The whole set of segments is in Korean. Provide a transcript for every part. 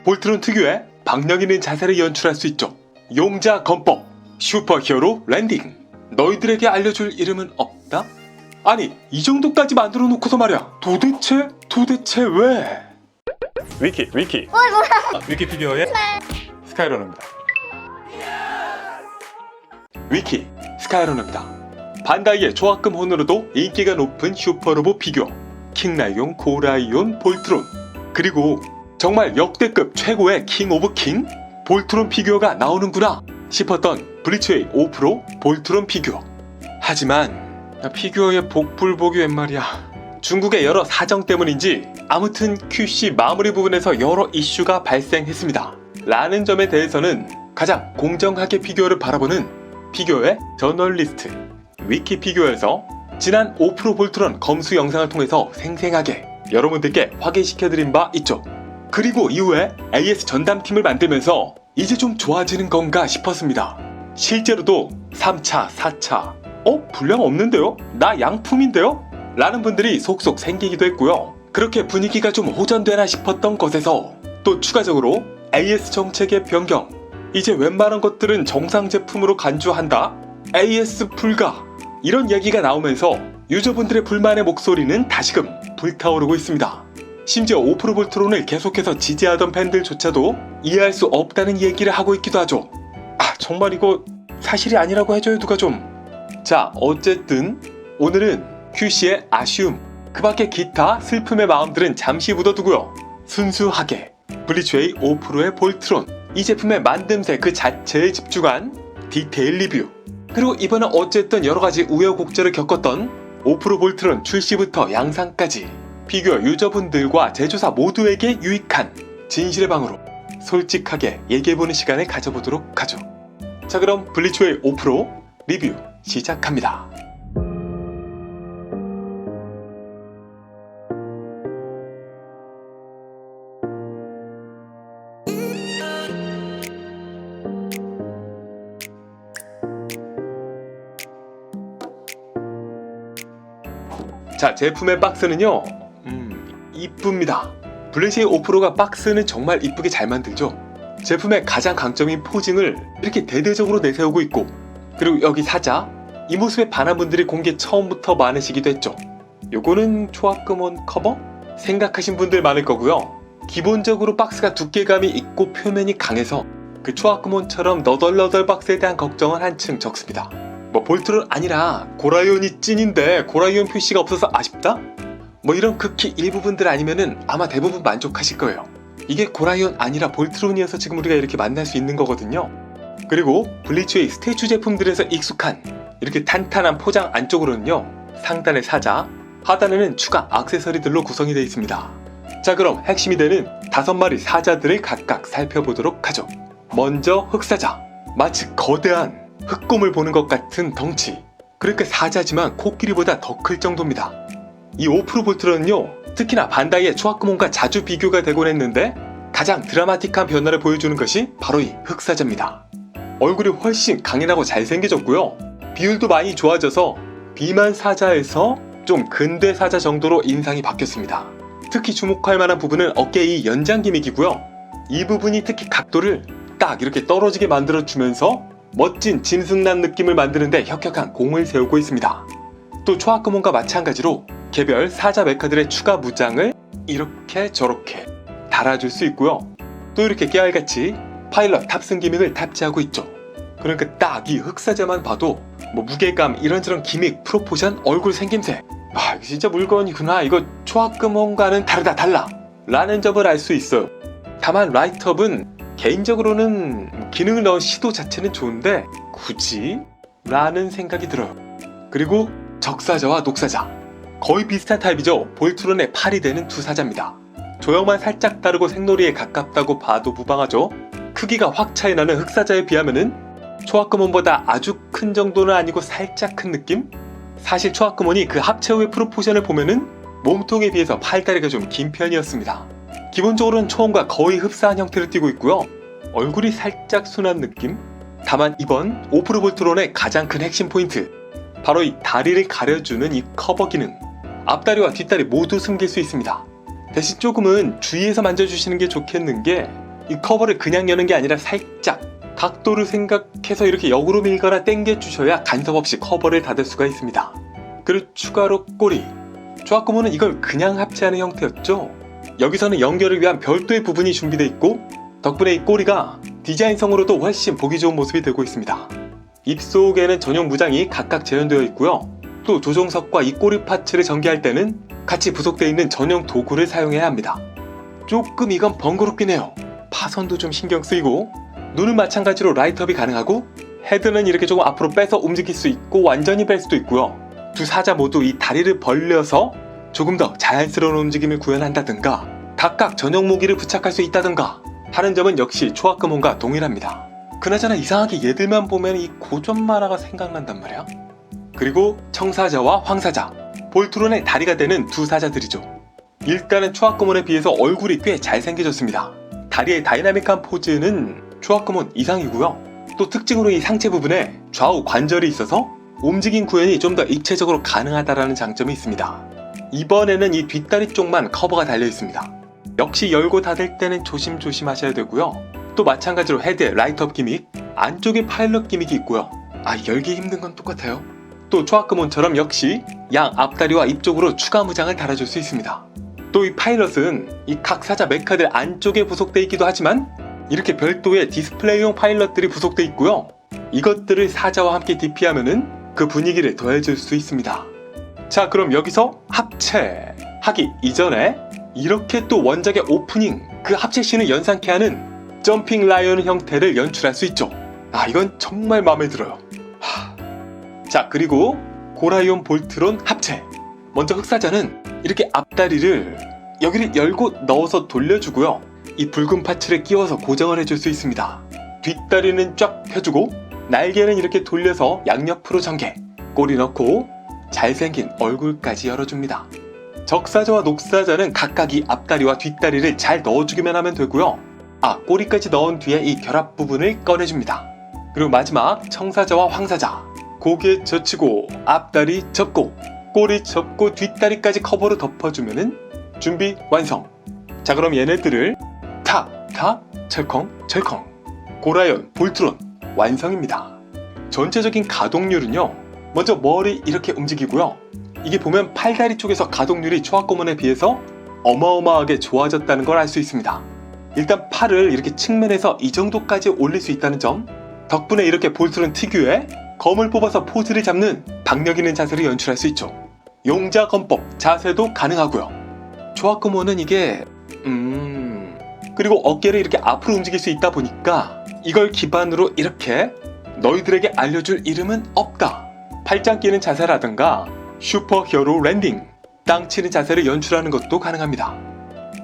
볼트론 특유의 박력 있는 자세를 연출할 수 있죠. 용자 건법, 슈퍼히어로 랜딩. 너희들에게 알려줄 이름은 없다? 아니, 이 정도까지 만들어 놓고서 말이야. 도대체 왜? 위키. 위키 피규어의 스카이러너입니다. 위키 스카이러너입니다. 반다이의 조합금 혼으로도 인기가 높은 슈퍼로봇 피규어 킹라이온, 고라이온, 볼트론, 그리고 정말 역대급 최고의 킹 오브 킹 볼트론 피규어가 나오는구나 싶었던 블리츠웨이 5% 볼트론 피규어. 하지만 피규어의 복불복이 웬 말이야. 중국의 여러 사정 때문인지 아무튼 QC 마무리 부분에서 여러 이슈가 발생했습니다. 라는 점에 대해서는 가장 공정하게 피규어를 바라보는 피규어의 저널리스트 위키 피규어에서 지난 5% 볼트론 검수 영상을 통해서 생생하게 여러분들께 확인시켜드린 바 있죠. 그리고 이후에 AS 전담팀을 만들면서 이제 좀 좋아지는 건가 싶었습니다. 실제로도 3차, 4차 분량 없는데요? 나 양품인데요? 라는 분들이 속속 생기기도 했고요. 그렇게 분위기가 좀 호전되나 싶었던 것에서 또 추가적으로 AS 정책의 변경, 이제 웬만한 것들은 정상 제품으로 간주한다, AS 불가, 이런 얘기가 나오면서 유저분들의 불만의 목소리는 다시금 불타오르고 있습니다. 심지어 5% 볼트론을 계속해서 지지하던 팬들조차도 이해할 수 없다는 얘기를 하고 있기도 하죠. 정말 이거 사실이 아니라고 해줘요, 누가 좀. 자, 어쨌든 오늘은 QC의 아쉬움, 그 밖에 기타 슬픔의 마음들은 잠시 묻어두고요. 순수하게 블리츠웨이 5%의 볼트론, 이 제품의 만듦새 그 자체에 집중한 디테일 리뷰, 그리고 이번에 어쨌든 여러가지 우여곡절을 겪었던 5% 볼트론 출시부터 양상까지 피규어 유저분들과 제조사 모두에게 유익한 진실의 방으로 솔직하게 얘기해보는 시간을 가져보도록 하죠. 자, 그럼 블리츠웨이 5% 리뷰 시작합니다. 자, 제품의 박스는요, 이쁩니다. 블리츠웨이 5%가 박스는 정말 이쁘게 잘 만들죠. 제품의 가장 강점인 포징을 이렇게 대대적으로 내세우고 있고, 그리고 여기 사자, 이 모습에 반한 분들이 공개 처음부터 많으시기도 했죠. 요거는 초합금원 커버? 생각하신 분들 많을 거고요. 기본적으로 박스가 두께감이 있고 표면이 강해서 그 초합금원처럼 너덜너덜 박스에 대한 걱정은 한층 적습니다. 볼트론 아니라 고라이온이 찐인데 고라이온 표시가 없어서 아쉽다? 이런 극히 일부분들 아니면은 아마 대부분 만족하실 거예요. 이게 고라이온 아니라 볼트론이어서 지금 우리가 이렇게 만날 수 있는 거거든요. 그리고 블리츠웨이 스태츄 제품들에서 익숙한 이렇게 탄탄한 포장 안쪽으로는요, 상단에 사자, 하단에는 추가 액세서리들로 구성이 되어 있습니다. 자, 그럼 핵심이 되는 5마리 사자들을 각각 살펴보도록 하죠. 먼저 흑사자, 마치 거대한 흑곰을 보는 것 같은 덩치, 그러니까 사자지만 코끼리보다 더 클 정도입니다. 이 5% 볼트론은요, 특히나 반다이의 초합금원과 자주 비교가 되곤 했는데 가장 드라마틱한 변화를 보여주는 것이 바로 이 흑사자입니다. 얼굴이 훨씬 강인하고 잘생겨졌고요. 비율도 많이 좋아져서 비만 사자에서 좀 근대 사자 정도로 인상이 바뀌었습니다. 특히 주목할 만한 부분은 어깨의 이 연장 기믹이고요. 이 부분이 특히 각도를 딱 이렇게 떨어지게 만들어주면서 멋진 짐승난 느낌을 만드는데 혁혁한 공을 세우고 있습니다. 또 초합금원과 마찬가지로 개별 사자 메카들의 추가 무장을 이렇게 저렇게 달아줄 수 있고요. 또 이렇게 깨알같이 파일럿 탑승 기믹을 탑재하고 있죠. 그러니까 딱 이 흑사자만 봐도 무게감, 이런저런 기믹, 프로포션, 얼굴 생김새, 이거 진짜 물건이구나, 이거 초합금원과는 달라 라는 점을 알 수 있어요. 다만 라이트업은 개인적으로는 기능을 넣은 시도 자체는 좋은데 굳이? 라는 생각이 들어요. 그리고 적사자와 녹사자, 거의 비슷한 타입이죠. 볼트론의 팔이 되는 두 사자입니다. 조형만 살짝 다르고 생놀이에 가깝다고 봐도 무방하죠. 크기가 확 차이나는 흑사자에 비하면은 초합금원보다 아주 큰 정도는 아니고 살짝 큰 느낌? 사실 초합금원이 그 합체 후의 프로포션을 보면은 몸통에 비해서 팔다리가 좀 긴 편이었습니다. 기본적으로는 초원과 거의 흡사한 형태를 띠고 있고요. 얼굴이 살짝 순한 느낌? 다만 이번 5% 볼트론의 가장 큰 핵심 포인트, 바로 이 다리를 가려주는 이 커버 기능. 앞다리와 뒷다리 모두 숨길 수 있습니다. 대신 조금은 주의해서 만져주시는 게 좋겠는 게 이 커버를 그냥 여는 게 아니라 살짝 각도를 생각해서 이렇게 역으로 밀거나 당겨 주셔야 간섭 없이 커버를 닫을 수가 있습니다. 그리고 추가로 꼬리. 조합구모는 이걸 그냥 합체하는 형태였죠. 여기서는 연결을 위한 별도의 부분이 준비되어 있고 덕분에 이 꼬리가 디자인성으로도 훨씬 보기 좋은 모습이 되고 있습니다. 입속에는 전용 무장이 각각 재현되어 있고요. 또 조종석과 이 꼬리 파츠를 전개할 때는 같이 부속되어 있는 전용 도구를 사용해야 합니다. 조금 이건 번거롭긴 해요. 파손도 좀 신경 쓰이고 눈은 마찬가지로 라이트업이 가능하고 헤드는 이렇게 조금 앞으로 빼서 움직일 수 있고 완전히 뺄 수도 있고요. 두 사자 모두 이 다리를 벌려서 조금 더 자연스러운 움직임을 구현한다든가 각각 전용 무기를 부착할 수 있다든가 하는 점은 역시 초합금혼과 동일합니다. 그나저나 이상하게 얘들만 보면 이 고전 만화가 생각난단 말이야. 그리고 청사자와 황사자, 볼트론의 다리가 되는 두 사자들이죠. 일단은 초합금혼에 비해서 얼굴이 꽤 잘생겨졌습니다. 다리의 다이나믹한 포즈는 초합금혼 이상이고요. 또 특징으로 이 상체 부분에 좌우 관절이 있어서 움직임 구현이 좀 더 입체적으로 가능하다는 장점이 있습니다. 이번에는 이 뒷다리 쪽만 커버가 달려 있습니다. 역시 열고 닫을 때는 조심조심 하셔야 되고요. 또 마찬가지로 헤드에 라이트업 기믹, 안쪽에 파일럿 기믹이 있고요. 열기 힘든 건 똑같아요. 또 초합금혼처럼 역시 양 앞다리와 입 쪽으로 추가 무장을 달아줄 수 있습니다. 또 이 파일럿은 이 각 사자 메카들 안쪽에 부속되어 있기도 하지만 이렇게 별도의 디스플레이용 파일럿들이 부속되어 있고요. 이것들을 사자와 함께 DP하면은 그 분위기를 더해줄 수 있습니다. 자, 그럼 여기서 합체하기 이전에 이렇게 또 원작의 오프닝 그 합체씬을 연상케 하는 점핑 라이언 형태를 연출할 수 있죠. 이건 정말 마음에 들어요. 자, 그리고 고라이온 볼트론 합체. 먼저 흑사자는 이렇게 앞다리를 여기를 열고 넣어서 돌려주고요. 이 붉은 파츠를 끼워서 고정을 해줄 수 있습니다. 뒷다리는 쫙 펴주고 날개는 이렇게 돌려서 양옆으로 전개, 꼬리 넣고 잘생긴 얼굴까지 열어줍니다. 적사자와 녹사자는 각각 이 앞다리와 뒷다리를 잘 넣어주기만 하면 되고요. 꼬리까지 넣은 뒤에 이 결합 부분을 꺼내줍니다. 그리고 마지막 청사자와 황사자, 고개 젖히고 앞다리 접고 꼬리 접고 뒷다리까지 커버로 덮어주면은 준비 완성. 자, 그럼 얘네들을 탁탁 철컹철컹 고라이온 볼트론 완성입니다. 전체적인 가동률은요, 먼저 머리 이렇게 움직이고요. 이게 보면 팔다리 쪽에서 가동률이 초합금혼에 비해서 어마어마하게 좋아졌다는 걸 알 수 있습니다. 일단 팔을 이렇게 측면에서 이 정도까지 올릴 수 있다는 점, 덕분에 이렇게 볼트론 특유의 검을 뽑아서 포즈를 잡는 박력 있는 자세를 연출할 수 있죠. 용자 검법 자세도 가능하고요. 초합금혼은 이게 그리고 어깨를 이렇게 앞으로 움직일 수 있다 보니까 이걸 기반으로 이렇게 너희들에게 알려줄 이름은 없다, 팔짱 끼는 자세라든가 슈퍼히어로 랜딩, 땅 치는 자세를 연출하는 것도 가능합니다.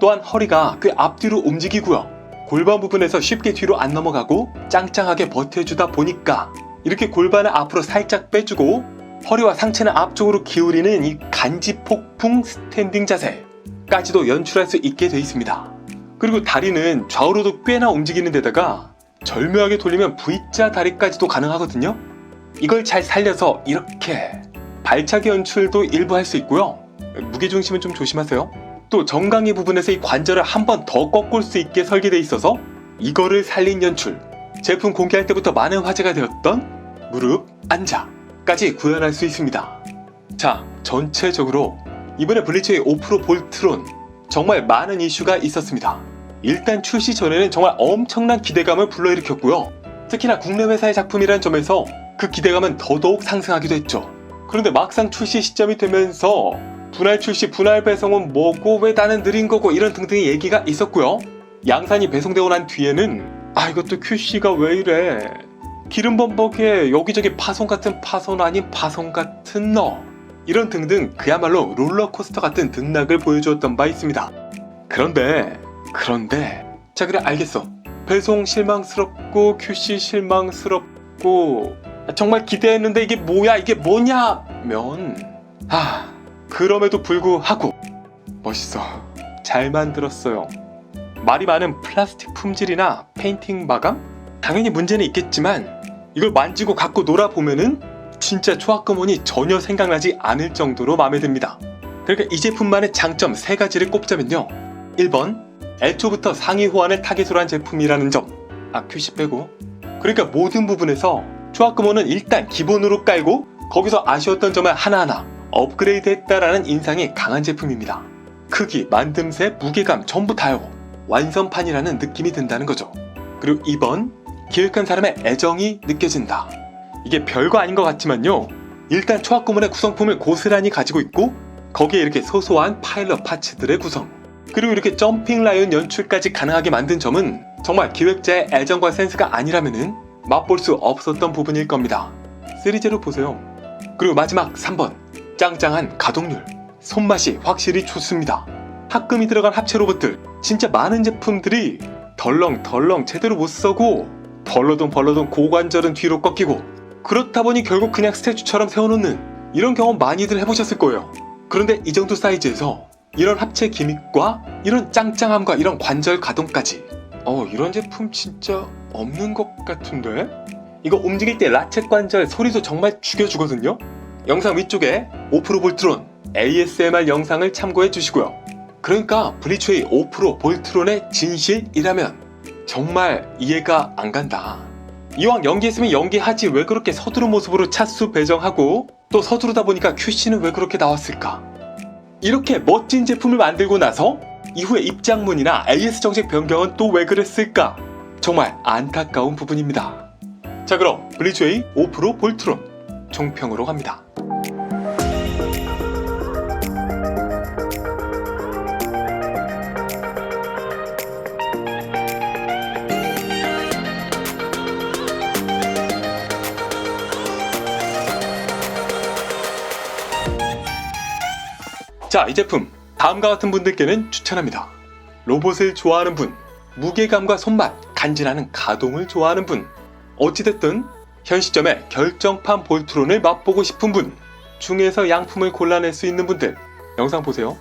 또한 허리가 꽤 앞뒤로 움직이고요. 골반 부분에서 쉽게 뒤로 안 넘어가고 짱짱하게 버텨주다 보니까 이렇게 골반을 앞으로 살짝 빼주고 허리와 상체는 앞쪽으로 기울이는 이 간지폭풍 스탠딩 자세까지도 연출할 수 있게 되어 있습니다. 그리고 다리는 좌우로도 꽤나 움직이는 데다가 절묘하게 돌리면 V자 다리까지도 가능하거든요. 이걸 잘 살려서 이렇게 발차기 연출도 일부 할 수 있고요. 무게중심은 좀 조심하세요. 또 정강이 부분에서 이 관절을 한 번 더 꺾을 수 있게 설계되어 있어서 이거를 살린 연출, 제품 공개할 때부터 많은 화제가 되었던 무릎 앉아까지 구현할 수 있습니다. 자, 전체적으로 이번에 블리츠의 5% 볼트론 정말 많은 이슈가 있었습니다. 일단 출시 전에는 정말 엄청난 기대감을 불러일으켰고요. 특히나 국내 회사의 작품이라는 점에서 그 기대감은 더더욱 상승하기도 했죠. 그런데 막상 출시 시점이 되면서 분할 출시, 분할 배송은 뭐고 왜 나는 느린 거고 이런 등등의 얘기가 있었고요. 양산이 배송되고 난 뒤에는 이것도 QC가 왜 이래, 기름 범벅에 여기저기 파손 같은 파손 아닌 파손 같은 너, 이런 등등 그야말로 롤러코스터 같은 등락을 보여주었던 바 있습니다. 그런데 자, 그래 알겠어, 배송 실망스럽고 QC 실망스럽고 정말 기대했는데 이게 뭐야, 이게 뭐냐면 그럼에도 불구하고 멋있어, 잘 만들었어요. 말이 많은 플라스틱 품질이나 페인팅 마감? 당연히 문제는 있겠지만 이걸 만지고 갖고 놀아보면은 진짜 초합금혼이 전혀 생각나지 않을 정도로 마음에 듭니다. 그러니까 이 제품만의 장점 3가지를 꼽자면요. 1번, 애초부터 상위 호환을 타깃으로 한 제품이라는 점. QC 빼고. 그러니까 모든 부분에서 조합금호는 일단 기본으로 깔고 거기서 아쉬웠던 점을 하나하나 업그레이드 했다라는 인상이 강한 제품입니다. 크기, 만듦새, 무게감 전부 다요. 완성판이라는 느낌이 든다는 거죠. 그리고 2번, 기획한 사람의 애정이 느껴진다. 이게 별거 아닌 것 같지만요. 일단 초합구문의 구성품을 고스란히 가지고 있고 거기에 이렇게 소소한 파일럿 파츠들의 구성, 그리고 이렇게 점핑 라이언 연출까지 가능하게 만든 점은 정말 기획자의 애정과 센스가 아니라면은 맛볼 수 없었던 부분일 겁니다. 시리즈로 보세요. 그리고 마지막 3번, 짱짱한 가동률. 손맛이 확실히 좋습니다. 합금이 들어간 합체 로봇들, 진짜 많은 제품들이 덜렁덜렁 제대로 못 써고 벌러덩 고관절은 뒤로 꺾이고, 그렇다 보니 결국 그냥 스태츄처럼 세워놓는 이런 경험 많이들 해보셨을 거예요. 그런데 이 정도 사이즈에서 이런 합체 기믹과 이런 짱짱함과 이런 관절 가동까지, 이런 제품 진짜 없는 것 같은데? 이거 움직일 때 라쳇 관절 소리도 정말 죽여주거든요? 영상 위쪽에 5% 볼트론 ASMR 영상을 참고해 주시고요. 그러니까 블리츠웨이 5% 볼트론의 진실이라면 정말 이해가 안 간다. 이왕 연기했으면 연기하지 왜 그렇게 서두른 모습으로 차수 배정하고 또 서두르다 보니까 QC는 왜 그렇게 나왔을까? 이렇게 멋진 제품을 만들고 나서 이후에 입장문이나 AS 정책 변경은 또 왜 그랬을까? 정말 안타까운 부분입니다. 자, 그럼 블리츠웨이 5% 볼트론 총평으로 갑니다. 자, 이 제품 다음과 같은 분들께는 추천합니다. 로봇을 좋아하는 분, 무게감과 손맛, 간지나는 가동을 좋아하는 분, 어찌됐든 현 시점에 결정판 볼트론을 맛보고 싶은 분 중에서 양품을 골라낼 수 있는 분들 영상 보세요.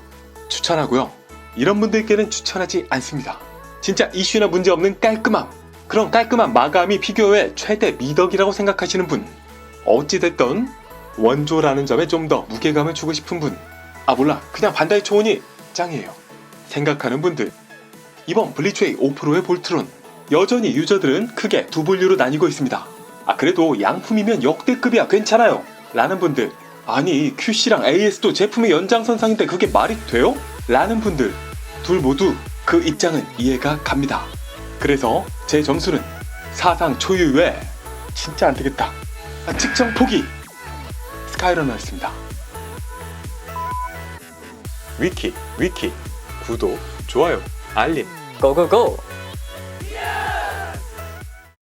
추천하고요. 이런 분들께는 추천하지 않습니다. 진짜 이슈나 문제없는 깔끔함, 그런 깔끔한 마감이 피규어의 최대 미덕이라고 생각하시는 분, 어찌됐든 원조라는 점에 좀 더 무게감을 주고 싶은 분, 몰라, 그냥 반다이 초원이 짱이에요 생각하는 분들, 이번 블리츠웨이 5%의 볼트론 여전히 유저들은 크게 두 분류로 나뉘고 있습니다. 그래도 양품이면 역대급이야, 괜찮아요 라는 분들, 아니 QC랑 AS도 제품의 연장선상인데 그게 말이 돼요? 라는 분들, 둘 모두 그 입장은 이해가 갑니다. 그래서 제 점수는 사상 초유의 진짜 안되겠다, 측정 포기 스카이러너였습니다. 위키 구독, 좋아요, 알림 고고고!